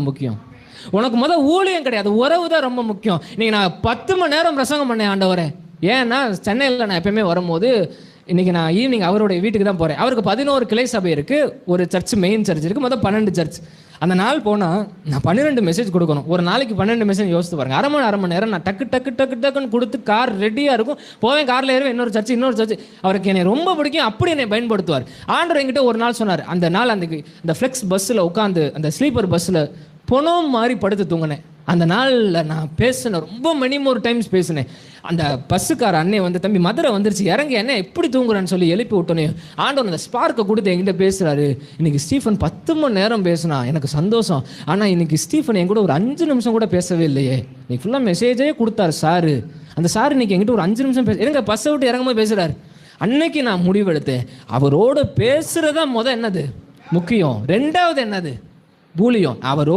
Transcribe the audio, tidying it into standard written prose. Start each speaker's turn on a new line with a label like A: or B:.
A: முக்கியம். உனக்கு ஊழியம் கிடையாது, உறவு தான் ரொம்ப முக்கியம். இன்னைக்கு நான் 10 மணி நேரம் பிரசங்கம் பண்ணேன் ஆண்டவரே. ஏன்னா சென்னையில் நான் எப்பயுமே வரும்போது, இன்னைக்கு நான் ஈவினிங் அவருடைய வீட்டுக்கு தான் போகிறேன். அவருக்கு 11 கிளை சபை இருக்குது, ஒரு சர்ச் மெயின் சர்ச் இருக்குது, 12 சர்ச். அந்த நாள் போனால் நான் 12 மெசேஜ் கொடுக்கணும். ஒரு நாளைக்கு 12 மெசேஜ் யோசித்து பாருங்க. அரை மணி நேரம் நான் டக்குன்னு கொடுத்து கார் ரெடியாக இருக்கும், போவேன், காரில் ஏறுவேன், இன்னொரு சர்ச். அவருக்கு என்னை ரொம்ப பிடிக்கும், அப்படி என்னை பயன்படுத்துவார். ஆண்டவர் என்கிட்ட ஒரு நாள் சொன்னார், அந்த நாள் அந்த ஃப்ளெக்ஸ் பஸ்ஸில் உட்காந்து அந்த ஸ்லீப்பர் பஸ்ஸில் பொணம் மாதிரி படுத்து தூங்கினேன். அந்த நாளில் நான் பேசினேன், ரொம்ப மெனிமோர் டைம்ஸ் பேசினேன். அந்த பஸ்ஸுக்கார அண்ணே தம்பி மதுரை வந்துருச்சு, இறங்கி என்ன எப்படி தூங்குறேன்னு சொல்லி எழுப்பி விட்டோன்னே ஆண்டவர் அந்த ஸ்பார்க்கை கொடுத்து என்கிட்ட பேசுகிறாரு. இன்னைக்கு ஸ்டீஃபன் 10 மணி நேரம் பேசினா எனக்கு சந்தோஷம். ஆனால் இன்னைக்கு ஸ்டீஃபன் என் கூட ஒரு 5 நிமிஷம் கூட பேசவே இல்லையே. இன்னைக்கு ஃபுல்லாக மெசேஜே கொடுத்தாரு சாரு. அந்த சார் இன்னைக்கு என்கிட்ட ஒரு 5 நிமிஷம் எங்க பஸ்ஸை விட்டு இறங்கும்போது பேசுகிறாரு. அன்னைக்கு நான் முடிவெடுத்தேன், அவரோட பேசுகிறதா என்னது முக்கியம், 2வது என்னது ஊழியம். அவரோ